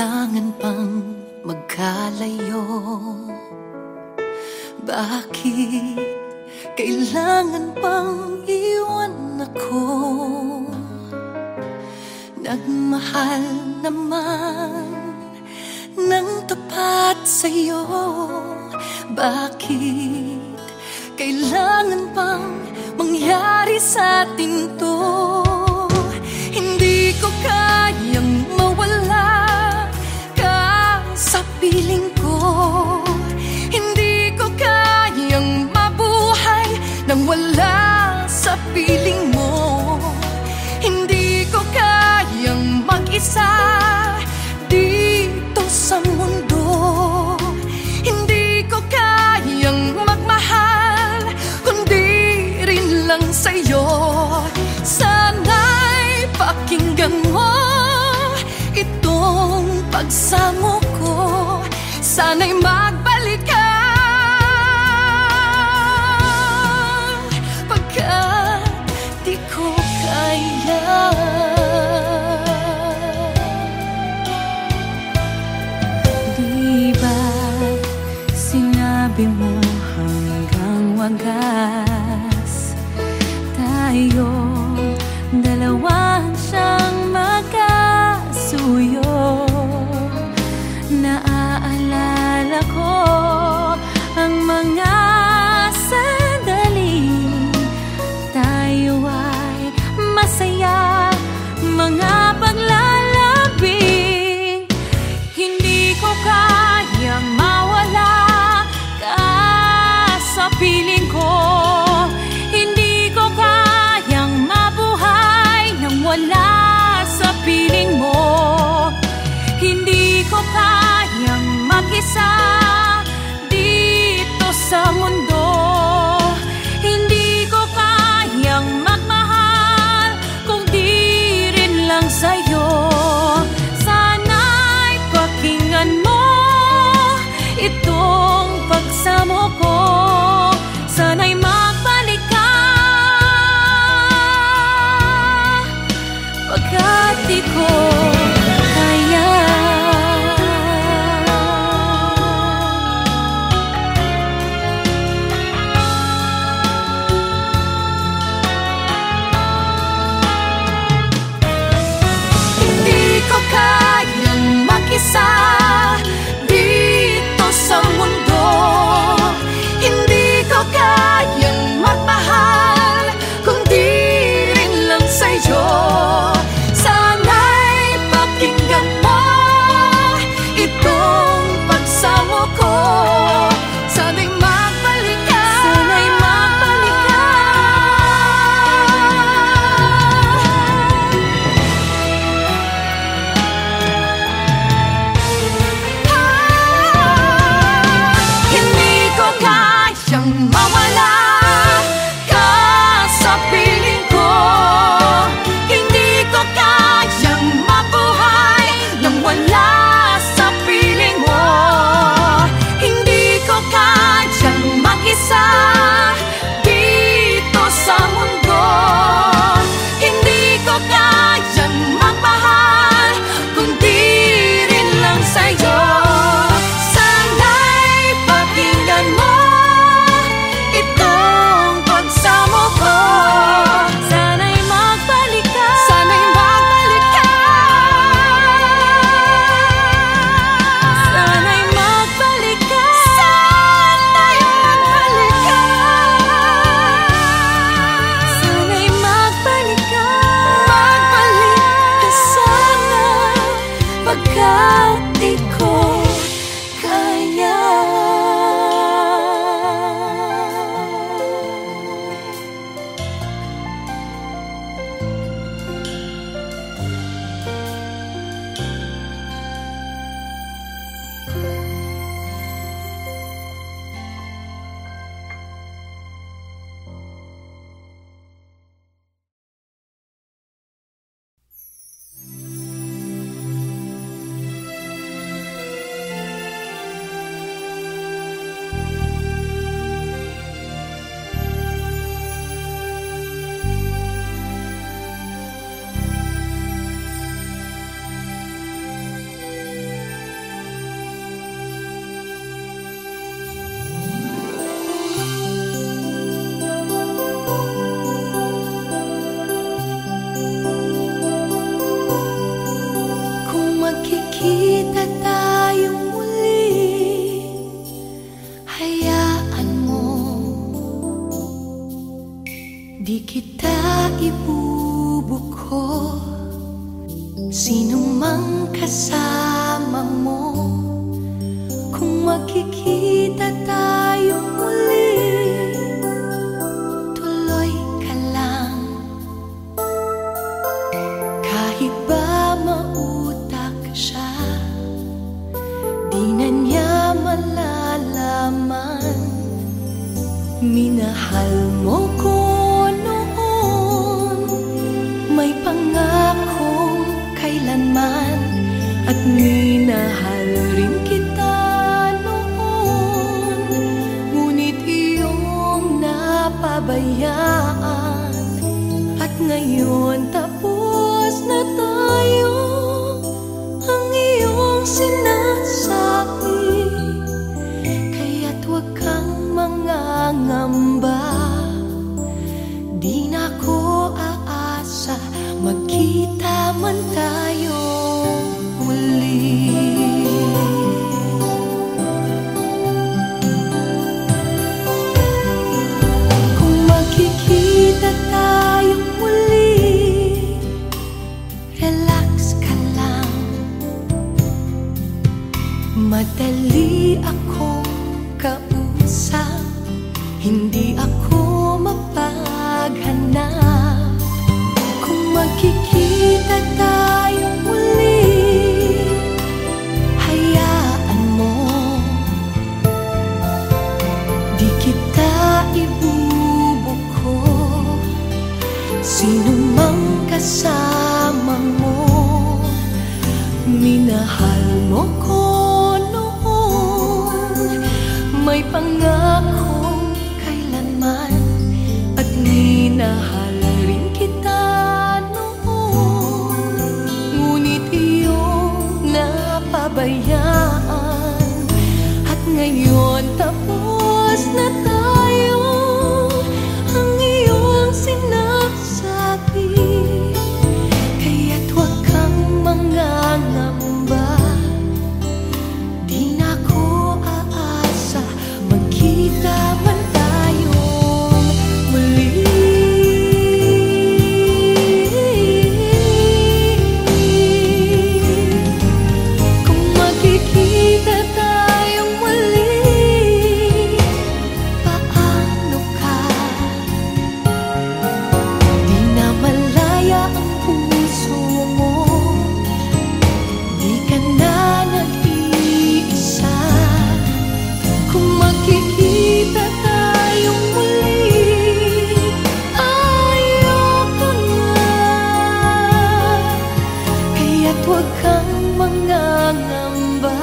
kailangan pang magkalayo? Bakit kailangan pang iwan ako? Nagmahal naman ng tapat sa'yo. Bakit kailangan pang mangyari sa atin to? Hindi ko kayang mawala ka sa piling ko. Hindi ko kayang mabuhay nang wala sa piling mo. Hindi ko kayang mag-isa dito sa mundo. Hindi ko kayang magmahal kundi rin lang sa'yo. Sana'y pakinggan mo itong pagsamo ko. Sana'y magbalik ka, pagkat di ko kaya. Di ba sinabi mo hanggang wagas tayong dalawa siyang magkasuyo? Naaalala ko ang mga sandali tayo ay masaya, mga paglalambing. Hindi ko kayang mawala ka sa piling ko. Hindi ko kayang mabuhay nang wala sa piling mo. Hindi ko kayang mag-isa dito sa mundo. Hindi ko kayang magmahal kung di rin lang sa'yo. Sana'y pakinggan mo itong pagsamo ko. Sana'y magbalik ka, pagkat di ko kaya. Hindi ko kayang mag-isa dito sa mundo. Hindi ko kayang magmahal kung di rin lang sa'yo. Sana'y pakinggan mo itong pagsamo ko. Sana'y magbalik ka, sana'y magbalik ka. Hindi ko kayang mawala ka sa piling ko. Hindi ko kayang mabuhay nang wala sa piling mo. Hindi ko kayang mag-isa dito sa mundo. Hindi ko kayang magmahal kundi rin lang sa'yo. Sana'y pakinggan mo itong pagsamo ko. Sana'y magbalik ka, sana'y magbalik ka. Sana'y magbalik ka, sana'y magbalik ka. Sana'y magbalik ka, magbalik ka sana, pagkat di ko kaya. magkikita tayong muli, hayaan mo, di kita ibubuko. Sino mang kasama mo, kung magkikita tayong muli, tuloy ka lang. Kahit ba mautak siya, di na niya malalaman. Minahal mo ko noon, may pangakong kailanman, at minahal rin kita noon. Ngunit iyong napabayaan, at ngayon tapos na tayo. Ang iyong sinasabi, kaya't huwag kang mangangamba. Di na ko aasa, magkita man tayo muli. Kung magkikita tayong muli, relax ka lang. Madali akong kausap, hindi ako mapaghanap. Kung magkikita tayong muli, hayaan mo, di kita ibubuko. Sino mang kasama mo, minahal mo ko noon, may pangakong kailanman, at minahal rin kita noon. Ngunit iyong napabayaan, at ngayon tapos na tayo. Ang iyong sinasabi, kaya't huwag kang mangangamba. Di na ko aasa, magkita man tayo muli. Kung magkikita tayong muli, paano ka? Di na malaya ang puso mo, di ka na nag-iisa. Kung magkikita tayong muli, ayoko na. Kaya't huwag kang mangangamba.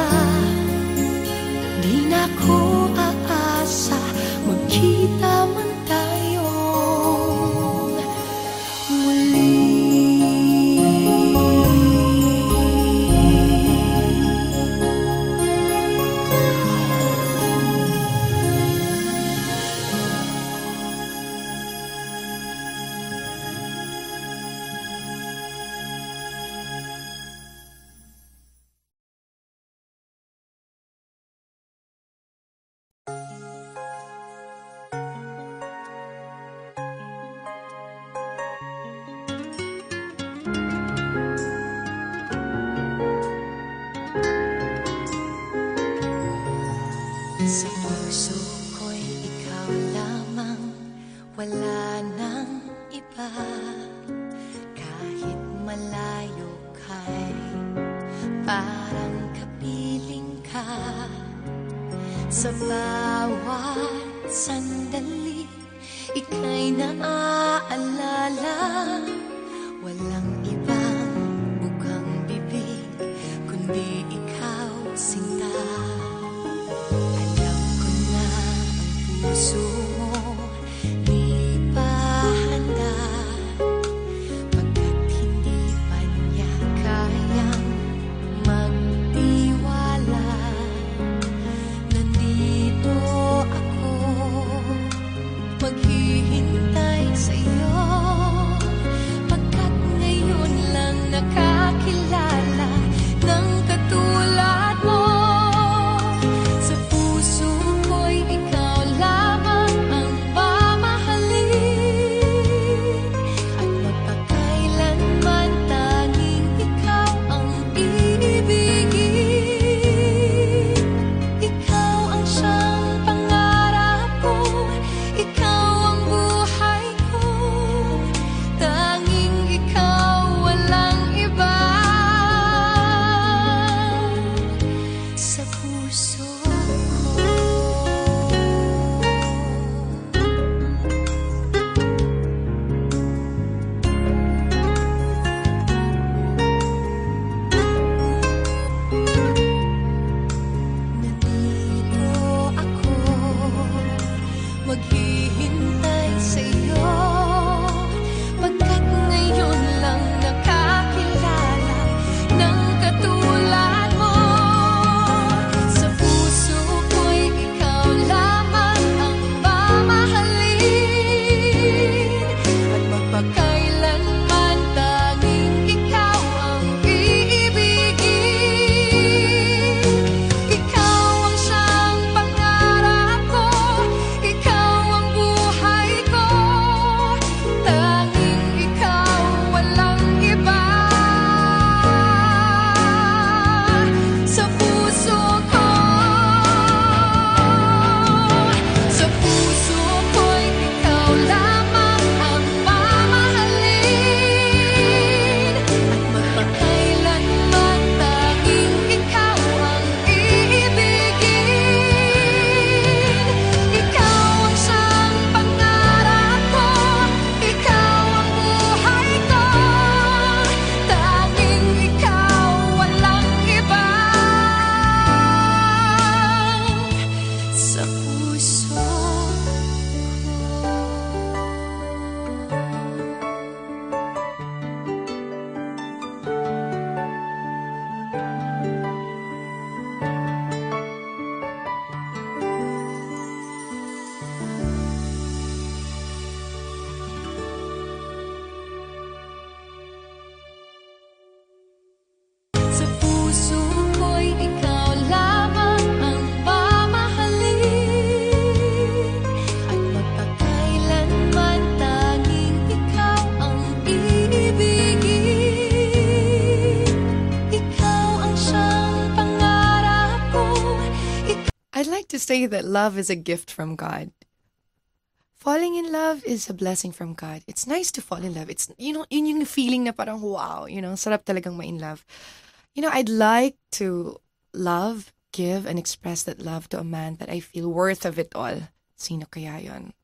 Di na ko aasa, magkita man tayong muli. Sa puso ko'y ikaw lamang, wala nang iba. Kahit malayo ka'y parang kapiling ka. Sa bawat sandali, ika'y naaalala. Walang ibang bukang bibig, kundi ikaw, sinta. Puso mo di pa handa, pagkat hindi pa niya kayang magtiwala. Nandito ako, maghihintay sa'yo, pagkat ngayon lang nakakilala ng say that love is a gift from God. Falling in love is a blessing from God. It's nice to fall in love. It's, yun yung feeling na parang wow, sarap talagang ma-in love. I'd like to love, give, and express that love to a man that I feel worth of it all. Sino kaya yun?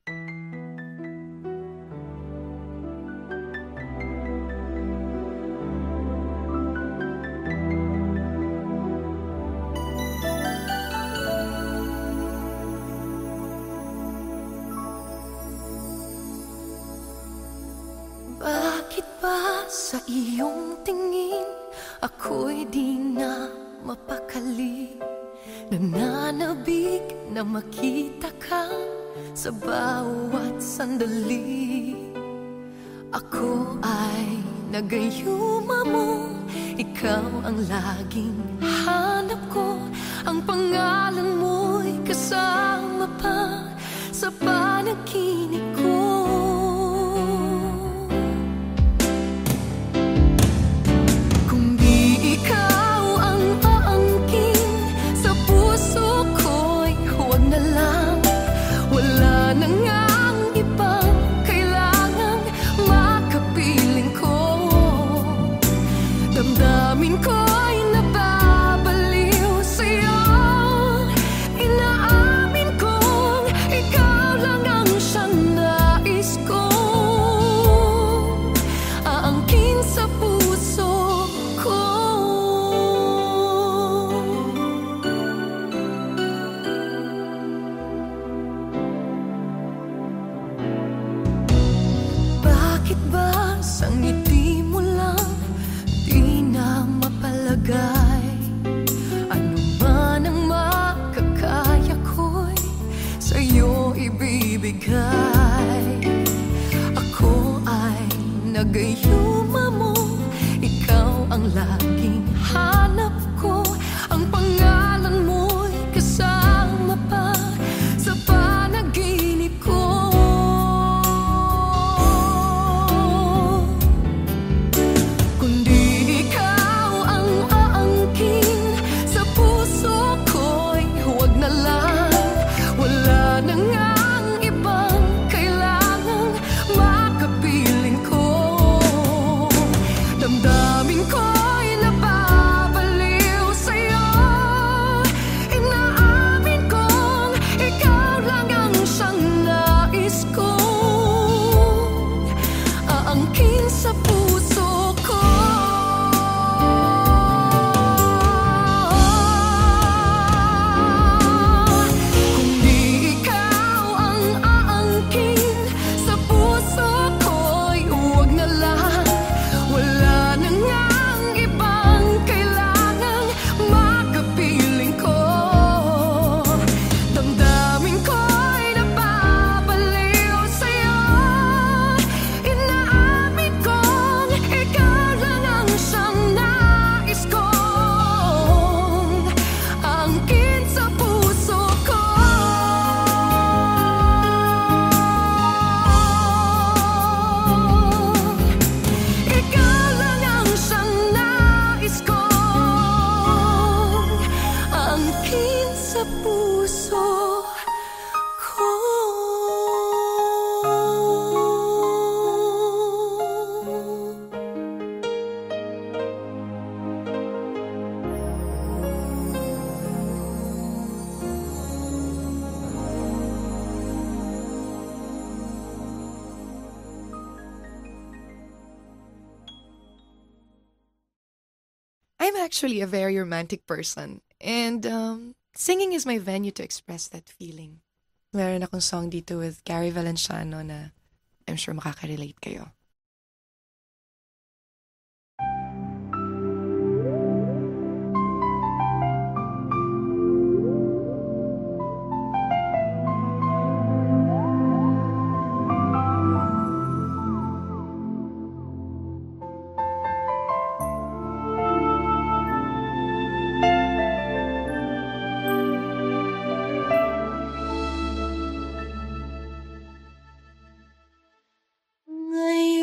Bakit ba sa iyong tingin ako'y di na mapakali? Nananabik na makita ka sa bawat sandali. Ako ay nagayuma mo, ikaw ang laging hanap ko. Ang pangalan mo'y kasama pa sa panaginip ko. Damdamin ko'y nababaliw sa'yo. Inaamin kong ikaw lang ang siyang nais ko. Aangkin sa puso ko. Bakit ba sa ngiti mo lang di na mapalagay? Ano man ang makakaya ko'y sa'yo ibibigay. Ako ay nagayuma mo, ikaw ang laging hanap ko. Ang pangalan mo'y kasama pa sa panaginip ko. I'm actually a very romantic person. And singing is my venue to express that feeling. Meron akong song dito with Gary Valenciano na I'm sure makaka-relate kayo. Ngày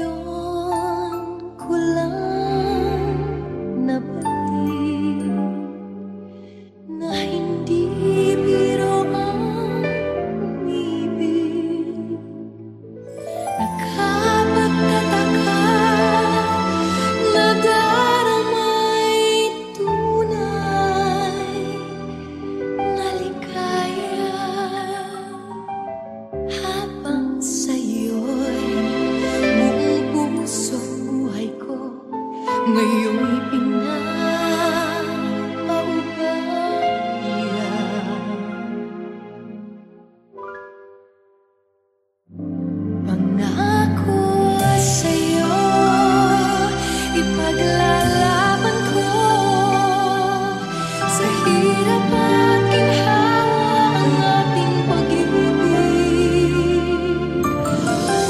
Sa hirap at ginhawa ang ating pag-ibig,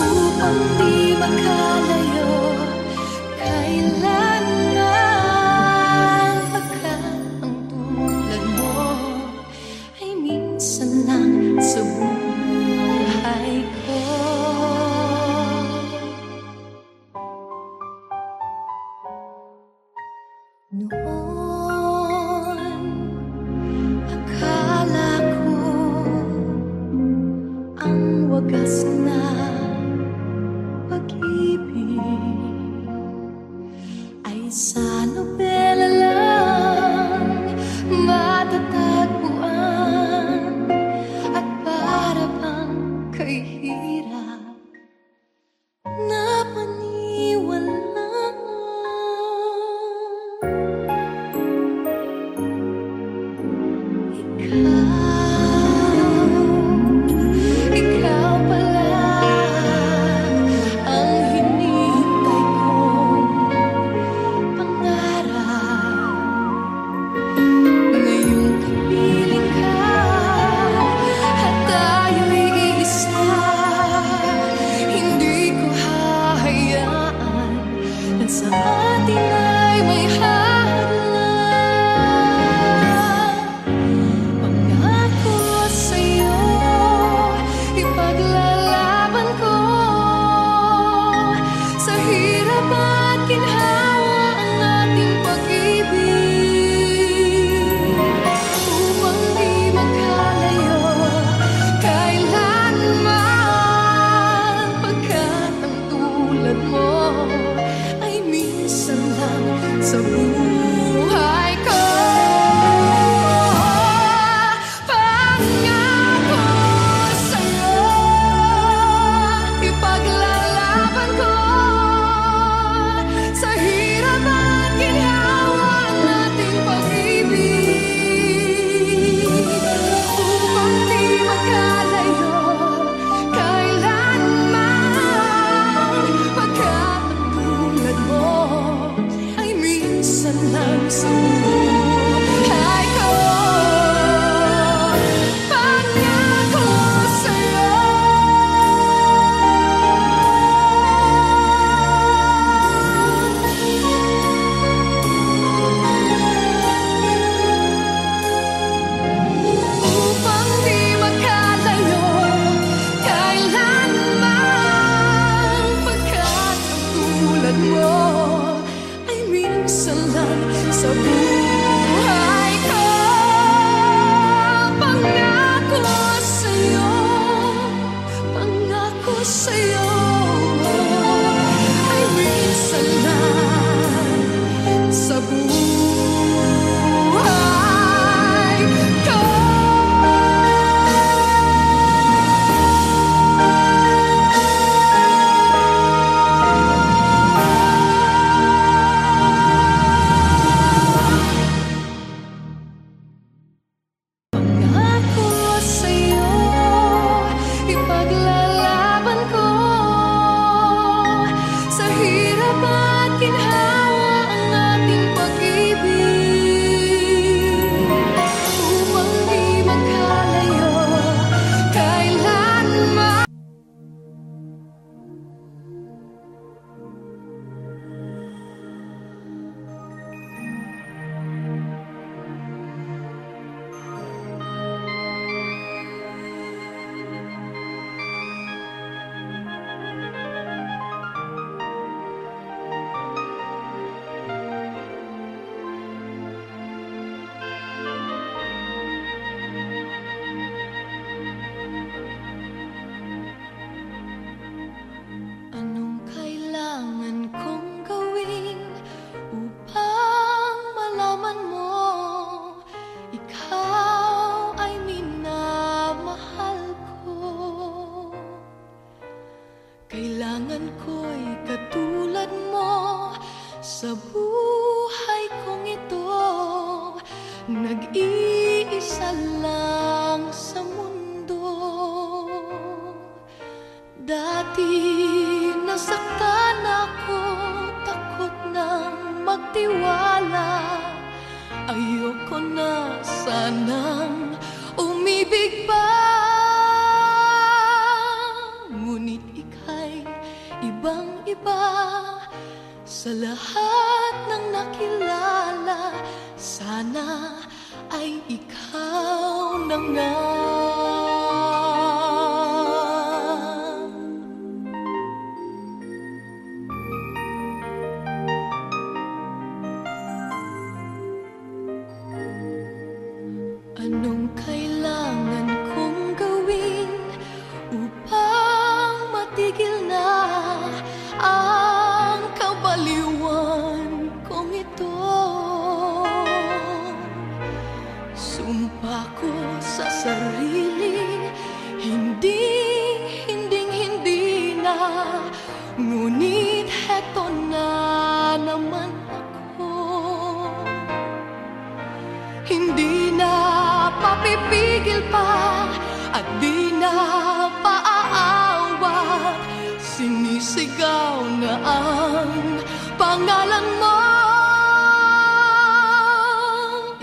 upang di makalayo kailanman, pagkat ang tulad mo ay minsan lang sa buhay ko. Noon, akala ko ang wagas na pag-ibig ay sa nobela lang matatagpuan, at para bang kay hirap na paniwalaan. Ikaw pala ang hinihintay kong pangarap. Ngayong kapiling ka at tayo'y iisa, hindi ko hahayaan na sa atin ay may hadlang. Pangako sa'yo, ipaglalaban ko sa hirap at ginhawa ang ating pag-ibig, upang di magkalayo kailanman, pagkat ang tulad mo ay minsan lang sa buhay ko. Pangako sa'yo, ipaglalaban ko sa hirap at ginhawa ang ating pag-ibig, upang di magkalayo kailanman, pagkat ang tulad mo ay minsan lang sa buhay ko. Pangako sa'yo. Upang di magkalayo kailanman, pagkat ang tulad mo ay minsan lang sa buhay ko. Pangako sa'yo, pangako sa'yo, ay minsan lang sa buhay ko. Pangako sa'yo, ipaglalaban ko sa hirap at ginhawa ang ating pag-ibig, upang di magkalayo kailanman. Anong kailangan kong gawin upang malaman mo ikaw ay minamahal ko? Kailangan ko'y katulad mo sa buhay kong ito, nag-iisa lang sa mundo. Dati nasaktan ako, takot nang magtiwala. ayoko na sanang umibig pa. Ngunit ika'y ibang-iba sa lahat ng nakilala. Sana ay ikaw na nga. Anong kailangan kong gawin upang matigil na ang kabaliwan kong ito? Sumpa ko sa sarili, hindi na. Ngunit heto na naman ako. Hindi na mapipigil pa at di na paaawat. Sinisigaw na ang pangalan mo.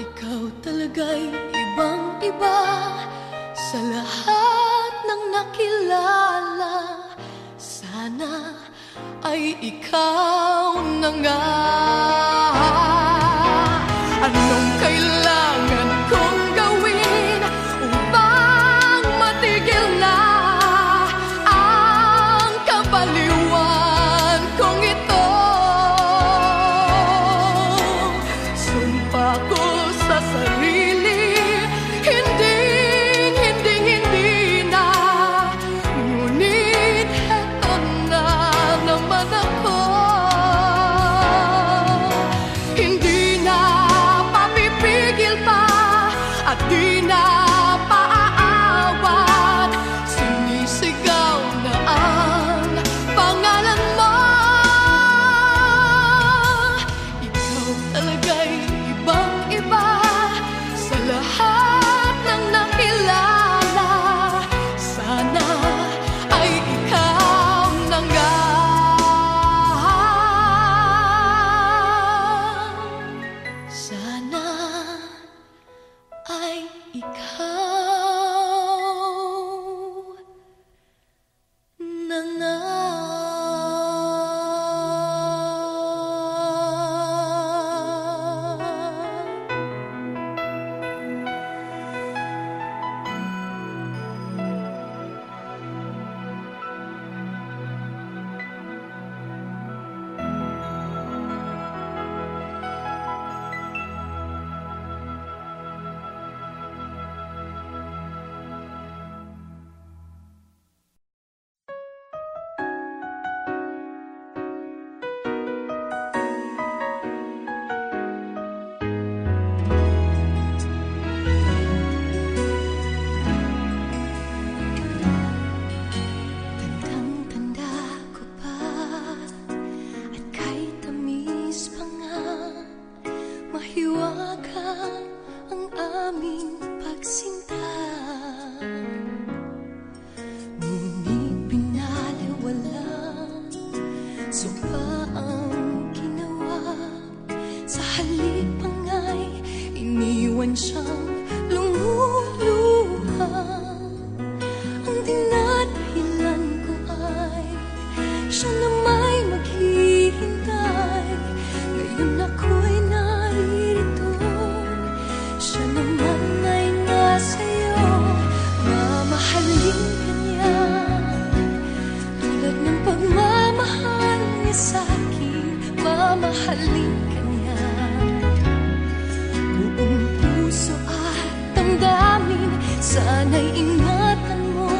Ikaw talaga'y ibang-iba sa lahat ng nakilala. Sana ay ikaw na nga. Anong kailangan kong gawin upang matigil na ang kabaliwan kong ito? Sumpa ko sa sarili, hindi na. Ngunit heto na naman ako. Hindi na mapipigil pa at di na paaawat. Sinisigaw na ang pangalan mo. Ikaw talaga'y ibang-iba sa lahat ng nakilala. Sana ay ikaw na nga. Sana ay ikaw na nga. Tandang-tanda ko pa at kahit tamis pa nga, mahiwaga ang aming pagsinta. Ngunit pinaliwalang sumpa ang ginawa. Sa halip pa nga'y iniwan siyang lumuluha. Ang dinadahilan ko ay siya na may maghihintay. Ngayon ako'y naririto, siya naman ay nasa'yo. Mamahalin ka niya tulad ng pagmamahal niya sa'kin. Mamahalin ka niya buong puso at damdamin. Sana'y ingatan mo,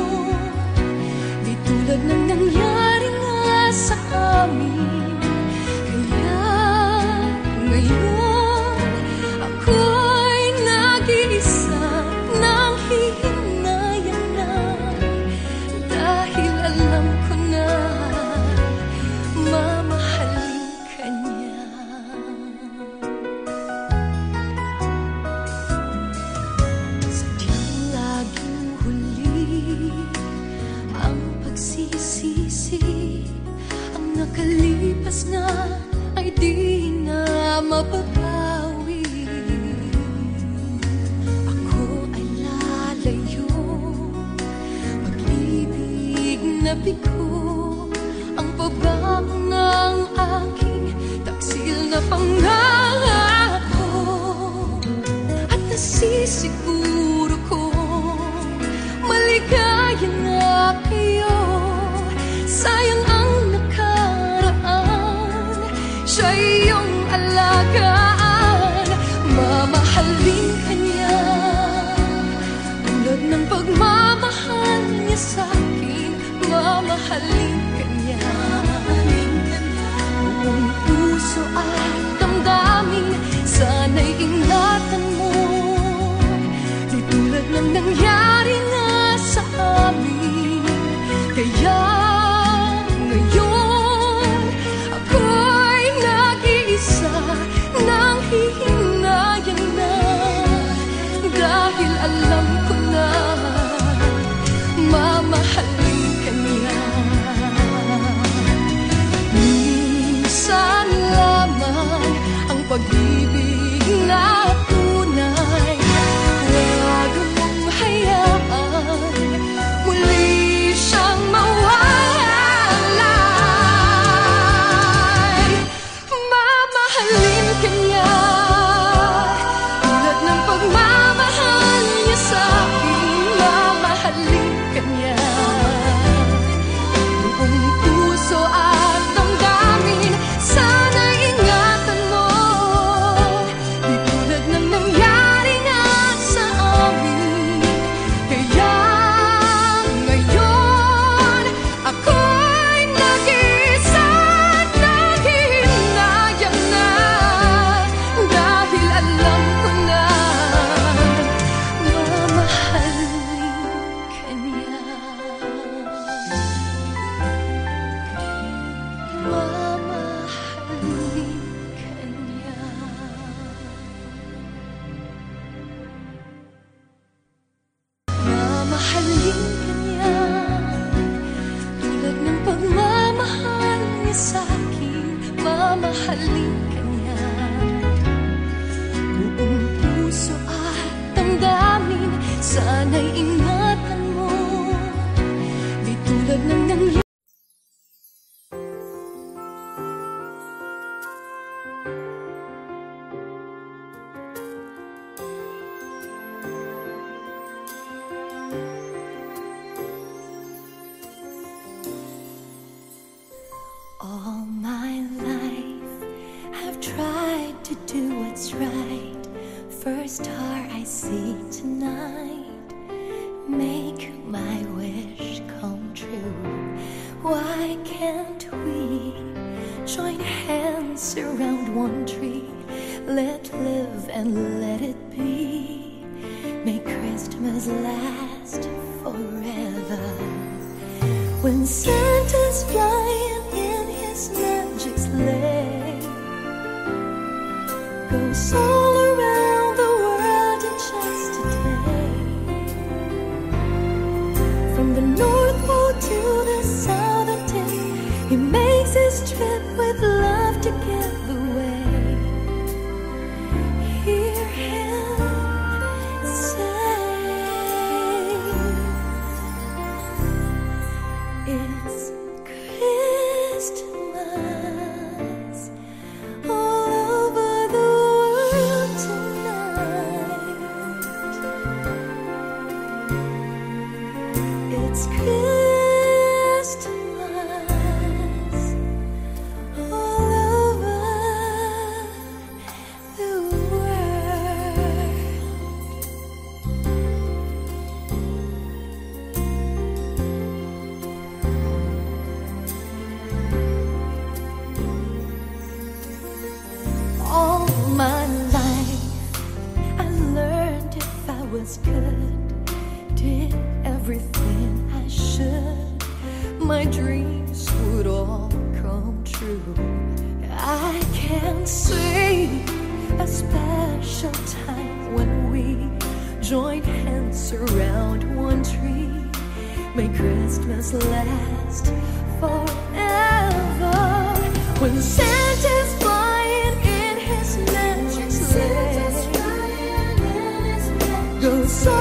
di tulad ng nangyari nga sa amin. Kaya ngayon ako'y nag-iisa nang hihinayan na, dahil alam ko na mamahalin ka niya. Sadyang laging huli nabigo ang pabago ng aking taksil na pangako. At nasisiguro ko maligaya na kayo. Sayang ang nakaraan, siya iyong alagaan. Mamahalin ka niya tulad ng pagmamahal niya sa'kin. Mamahalin ka niya buong puso at damdamin. Sana'y ingatan mo, di tulad ng nangyari na sa amin. Kaya ngayon ako'y nag-iisa nang hihinayan na, dahil alam ko na mamahalin ka niya. Minsan lamang ang pag-ibig na tunay, huwag mong hayaan muli siyang mawalay. Mamahalin ka niya tulad ng pagmamahal niya sa'kin. Mamahalin ka niya buong puso at damdamin. Sana'y ingatan mo, di tulad ng nangyari nga sa amin. Kaya ngayon ako'y nag-iisa nang hihinayan na, dahil alam ko na mamahalin ka niya. Mamahalin ka niya. Mamahalin ka niya tulad ng pagmamahal niya sa'kin. Mamahalin ka niya buong puso at damdamin. Sana'y ingatan mo, di tulad ng nangyari. All my life I've tried to do what's right. First star I see tonight, make my wish come true. Why can't we join hands around one tree? Let live and let it be. Make Christmas last forever. When Santa's flying in his magic sleigh, goes all around the world in just a day. From the North Pole to the Southern Tip, he makes his trip with love to give away. Hear him say, it's Christmas all over the world tonight. It's Christmas all over the world. All my life I learned if I was good, did everything I should, my dreams would all come true. I can't say a special time when we join hands around one tree. May Christmas last forever. When Santa's flying in his magic sleigh, goes so